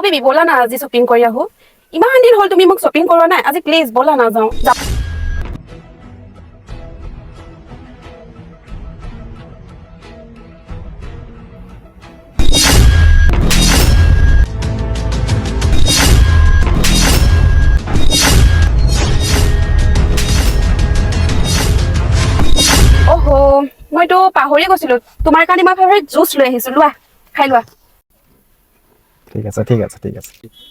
baby বলা না আজি শ্বপিং কৰি আহো ইমান দিন হ'ল তুমি মোক শ্বপিং কৰোৱা নাই আজি প্লিজ বলা না যাও ओहो मैं तो पाहरी গৈছিলো তোমাৰ কাৰণে মই ফেভাৰিট জুস লৈ আহিছো লোৱা খাই লোৱা ঠিক আছে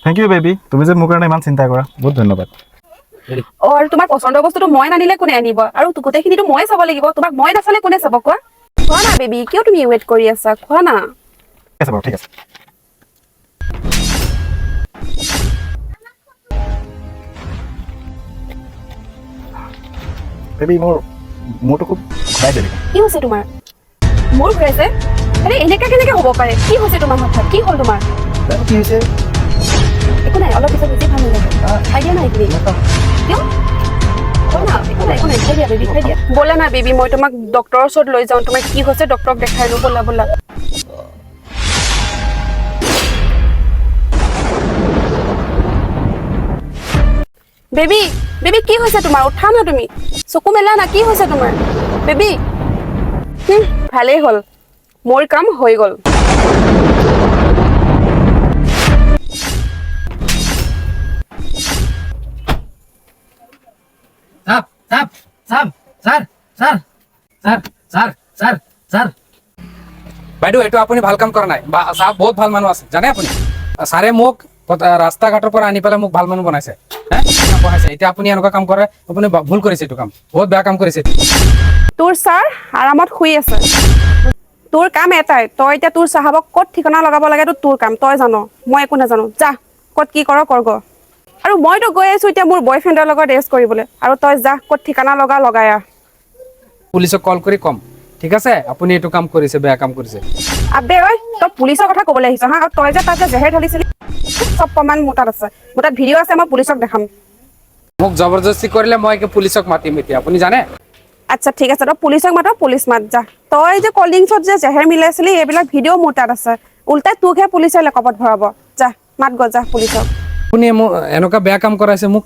থ্যাংক ইউ বেবি তুমি যে মোৰ কাৰণে ইমান চিন্তা কৰা বহুত ধন্যবাদ और তোমাৰ পছন্দৰ বস্তুটো মই নানিলে কোনে আনিব আৰু গোটেইখিনিটো মই চাব লাগিব তোমাক মই নাচালে কোনে চাব কোৱা খোৱা না বেবি কিয় তুমি ওয়েট কৰি আছা খোৱা না ঠিক আছে বেবি মোৰটো খুব ঘূৰাই দিলে কি হৈছে তোমাৰ মোৰ ঘূৰাইছে আৰে এনেকা কেনেকে হ'ব পাৰে কি হৈছে তোমাৰ হঠাৎ কি হ'ল তোমাৰ কি হৈছে একো নাই অলপ পিছত বেছি ভাল হৈ যাব আইডিয়া নাই তুমি কিয় बोला ना बेबी मैं तुमक डॉक्टर ओसर লৈ যাও তোমাক কি হৈছে ডক্টৰক দেখাই লো बोला बोला बेबी बेबी কি হৈছে তোমাৰ উঠা না তুমি চকু মেলা না কি হৈছে তোমাৰ বেবি ভালেই হল মোৰ কাম হৈ গল सर বাইদেউ এটো আপুনি ভাল কাম কৰা নাই বা সাহেব বহুত ভাল মানুহ আছে জানে আপুনি সাৰে মোক ৰাস্তা ঘাটৰ পৰা আনি পেলাই মোক ভাল মানুহ বনাইছে বনাইছে এতিয়া আপুনি এনেকুৱা কাম কৰে আপুনি ভুল কৰিছে এটো কাম বহুত বেয়া কাম কৰিছে তোৰ স্যাৰ আৰামত শুই আছে তোৰ কাম এটাই তই এতিয়া তোৰ সাহাবক কত ঠিকনা লগাব লাগে তো তোৰ কাম তই জানো মই একো নাজানো যা কত কি কৰ কৰগ আৰু মইতো গৈ আছো এতিয়া মোৰ বয়ফ্ৰেণ্ডৰ লগত ৰেষ্ট কৰিবলৈ আৰু তই যা কত ঠিকনা লগায়া পুলিচক কল কৰি কম ঠিক আছে আপুনি এটো কাম কৰিছে বেয়া কাম কৰিছে আবে ঐ তই পুলিচৰ কথা ক'বলৈ আহিছ হা আৰু তই যে তাকে জেহেৰ ঢালিছিলি সব প্ৰমাণ মোটাত আছে মোটাত ভিডিঅ' আছে মই পুলিচক দেখাম মোক জবৰদস্তি কৰিলে মই কি পুলিচক মাতিম এতিয়া আপুনি জানে আচ্ছা ঠিক আছে তই পুলিচক মাত পুলিচ মাত যা তই যে কলিংছত যে জেহেৰ মিলাইছিলি এইবিলাক ভিডিঅ' মোটাত আছে উল্টাই তোকহে পুলিচে লেকপত ভৰাব যা মাত গ যা পুলিচক আপুনি এনেকুৱা বেয়া কাম কৰাইছে মোক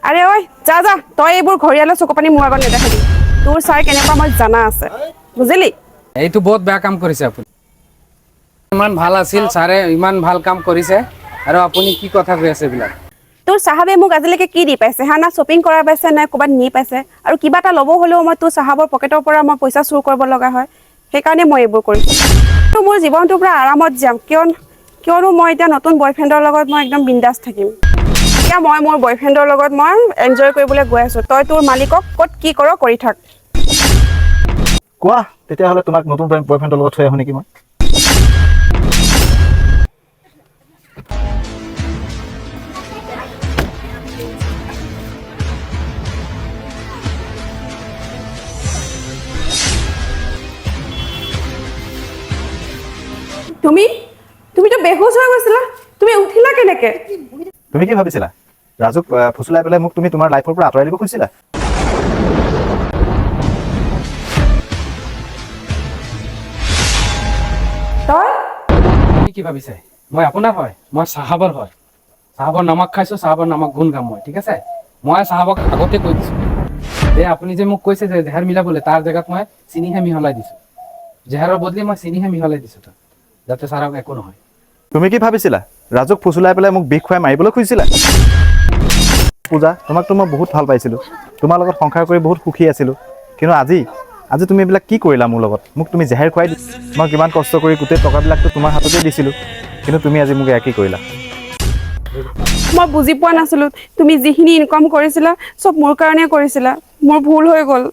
আৰে ওই যা যা তই এইবোৰ ঘৰিয়ালে চকুপানী মোৰ আগত নেদেখাবি তোৰ ছাৰ কেনেকুৱা মই জানা আছে বুজিলি এইটো বহুত বেয়া কাম কৰিছে আপুনি ইমান ভাল আছিল ছাৰে ইমান ভাল কাম কৰিছে আৰু আপুনি কি কথা কৈ আছে বিলা তোৰ সাহাবে মোক আজিলৈকে কি দি পাইছে হা না শ্বপিং কৰা পাইছে না ক'বাত নি পাইছে আৰু কিবা এটা ল'ব হলেও মই তোৰ সাহাবৰ পকেটৰ পৰা মই পইচা চুৰ কৰিব লগা হয় সেইকাৰণে মই এইবোৰ কৰিছো তো মোৰ জীৱনটো পুৰা আৰামত যাম কিয়নো মই এতিয়া নতুন বয়ফ্ৰেণ্ডৰ লগত মই একদম বিন্দাস থাকিম এতিয়া মই মোৰ বয়ফ্ৰেণ্ডৰ লগত মই এনজয় কৰিবলৈ গৈ আছো তই তোৰ মালিকক কত কি কৰ কৰি থাক কোৱা তেতিয়া হলে তোমাক নতুন বয়ফ্ৰেণ্ডৰ লগত থৈ আহো নেকি মই তুমি তো বেহুশ হৈ গৈছিলা তুমি উঠিলা কেনেকে তুমি কি ভাবিছিলা ৰাজুক ফুসুলাই পেলাই মোক তুমি তোমাৰ লাইফৰ পৰা আঁতৰাই দিব খুজিছিলা তই কি ভাবিছে মই আপোনাৰ হয় মই সাহাবৰ হয় সাহাবৰ নামক খাইছো সাহাবৰ নামক গুণ গাম মই ঠিক আছে মই সাহাবক আগতে কৈ দিছো যে আপুনি যে মোক কৈছে যে জেহাৰ মিলাবলৈ তাৰ জেগাত মই চিনিহে মিহলাই দিছো জেহাৰৰ বদলি মই চিনিহে মিহলাই দিছো যাতে সাৰাক একো নহয় তুমি কি ভাবিছিলা ৰাজুক ফুসুলাই পেলাই মোক বিষ খুৱাই মাৰিবলৈ খুজিছিলা পূজা তোমাকতো মই বহুত ভাল পাইছিলো তোমাৰ লগত সংসাৰ কৰি বহুত সুখী আছিলো কিন্তু আজি তুমি এইবিলাক কি কৰিলা মোৰ লগত মোক তুমি জেহেৰ খুৱাই দি মই কিমান কষ্ট কৰি গোটেই টকাবিলাকতো তোমাৰ হাততে দিছিলো কিন্তু তুমি আজি মোক কি কৰিলা মই বুজি পোৱা নাছিলো তুমি যিখিনি ইনকাম কৰিছিলা সব মোৰ কাৰণে কৰিছিলা মোৰ ভুল হৈ গল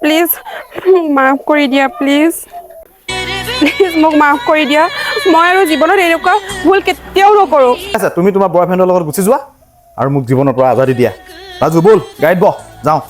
প্লিজ মাফ কৰি দিয়া প্লিজ মোক মাফ কৰি দিয়া মই আৰু জীৱনত এনেকুৱা ভুল কেতিয়াও নকৰো আচ্ছা তুমি তোমাৰ বয়ফ্ৰেণ্ডৰ লগত গুচি যোৱা আৰু মোক জীৱনৰ পৰা আজাদি দিয়া ৰাজু বল গাইড বহ যাওঁ